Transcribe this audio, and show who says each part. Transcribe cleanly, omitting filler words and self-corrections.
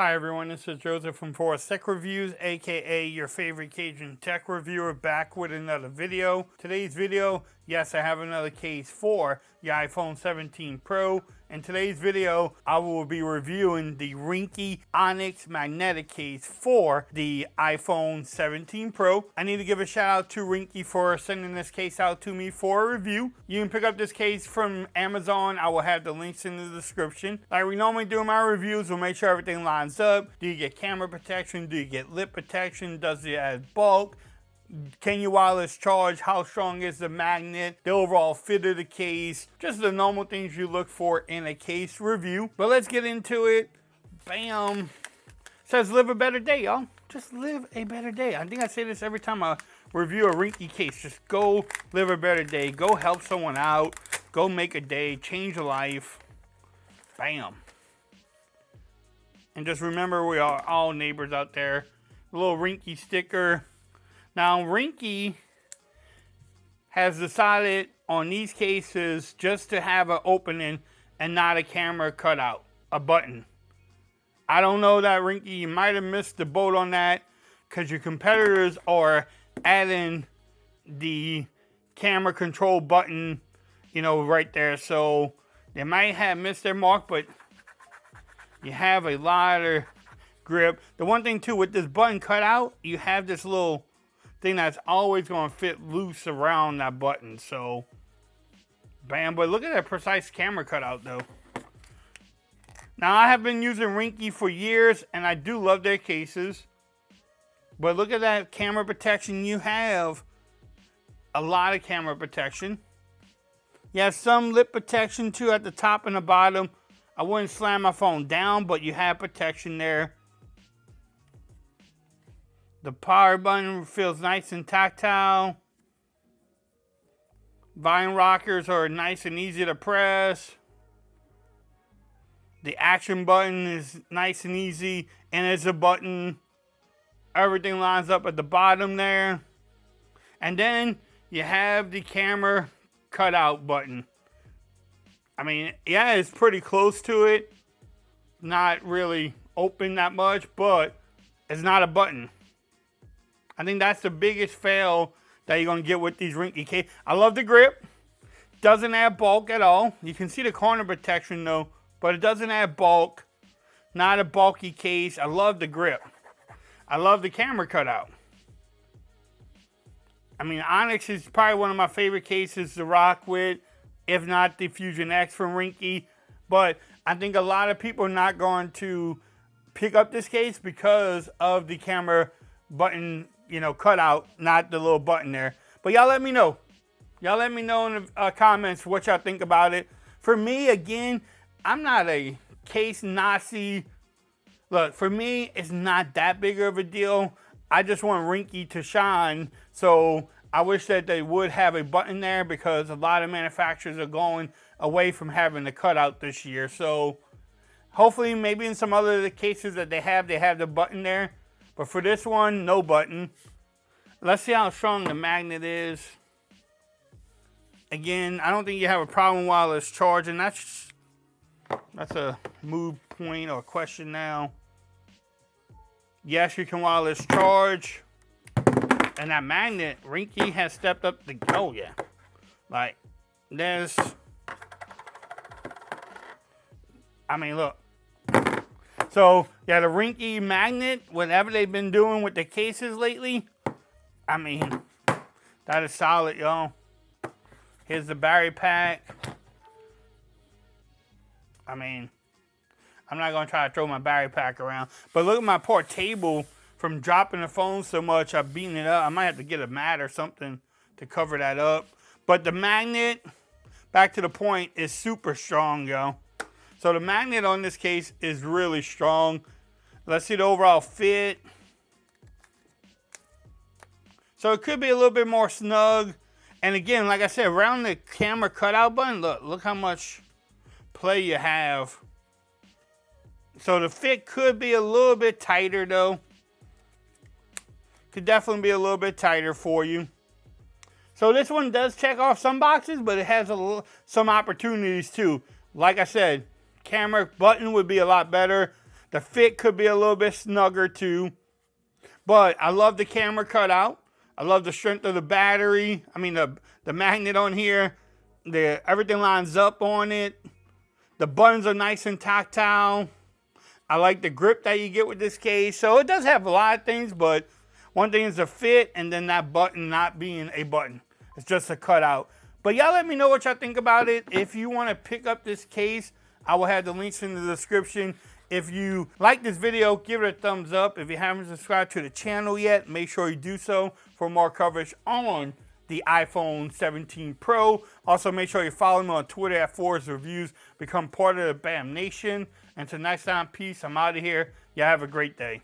Speaker 1: Hi everyone, this is Joseph from Forest Tech Reviews, aka your favorite Cajun tech reviewer, back with another video. Today's video, yes, I have another case for the iPhone 17 Pro. In today's video, I will be reviewing the Ringke Onyx magnetic case for the iPhone 17 Pro. I need to give a shout out to Ringke for sending this case out to me for a review. You can pick up this case from Amazon. I will have the links in the description. Like we normally do in my reviews, we'll make sure everything lines up. Do you get camera protection? Do you get lip protection? Does it add bulk? Can you wireless charge? How strong is the magnet? The overall fit of the case. Just the normal things you look for in a case review. But let's get into it. Bam. It says live a better day, y'all. Just live a better day. I think I say this every time I review a Ringke case. Just go live a better day. Go help someone out. Go make a day. Change a life. Bam. And just remember, we are all neighbors out there. A little Ringke sticker. Now, Ringke has decided on these cases just to have an opening and not a camera cutout, a button. I don't know that, Ringke, you might have missed the boat on that because your competitors are adding the camera control button, you know, right there. So they might have missed their mark, but you have a lot of grip. The one thing, too, with this button cutout, you have this little thing that's always going to fit loose around that button. So, bam. But look at that precise camera cutout, though. Now, I have been using Ringke for years, and I do love their cases. But look at that camera protection. You have a lot of camera protection. You have some lip protection, too, at the top and the bottom. I wouldn't slam my phone down, but you have protection there. The power button feels nice and tactile. Vine rockers are nice and easy to press. The action button is nice and easy, and it's a button. Everything lines up at the bottom there. And then you have the camera cutout button. I mean, yeah, it's pretty close to it. Not really open that much, but it's not a button. I think that's the biggest fail that you're going to get with these Ringke cases. I love the grip. Doesn't add bulk at all. You can see the corner protection though, but it doesn't add bulk. Not a bulky case. I love the grip. I love the camera cutout. I mean, Onyx is probably one of my favorite cases to rock with, if not the Fusion X from Ringke. But I think a lot of people are not going to pick up this case because of the camera button, you know, cutout, not the little button there. But y'all let me know. Y'all let me know in the comments what y'all think about it. For me, again, I'm not a case Nazi. Look, for me, it's not that big of a deal. I just want Ringke to shine. So I wish that they would have a button there because a lot of manufacturers are going away from having the cutout this year. So hopefully, maybe in some other cases that they have the button there. But for this one, no button. Let's see how strong the magnet is. Again, I don't think you have a problem while it's charging. That's a moot point or question now. Yes, you can wireless charge. And that magnet, Ringke has stepped up the, oh yeah. Like, there's, I mean, look. So, yeah, the Ringke magnet, whatever they've been doing with the cases lately, I mean, that is solid, y'all. Here's the battery pack. I mean, I'm not going to try to throw my battery pack around. But look at my poor table from dropping the phone so much. I've beaten it up. I might have to get a mat or something to cover that up. But the magnet, back to the point, is super strong, y'all. So the magnet on this case is really strong. Let's see the overall fit. So it could be a little bit more snug. And again, like I said, around the camera cutout button, look how much play you have. So the fit could be a little bit tighter though. Could definitely be a little bit tighter for you. So this one does check off some boxes, but it has some opportunities too. Like I said, camera button would be a lot better. The fit could be a little bit snugger too. But I love the camera cutout. I love the strength of the battery. I mean, the magnet on here. Everything lines up on it. The buttons are nice and tactile. I like the grip that you get with this case. So it does have a lot of things, but one thing is the fit, and then that button not being a button. It's just a cutout. But y'all let me know what y'all think about it. If you want to pick up this case, I will have the links in the description. If you like this video, give it a thumbs up. If you haven't subscribed to the channel yet, make sure you do so for more coverage on the iPhone 17 Pro. Also, make sure you follow me on Twitter at Forrest Reviews. Become part of the BAM Nation. And until next time, peace. I'm out of here. Y'all have a great day.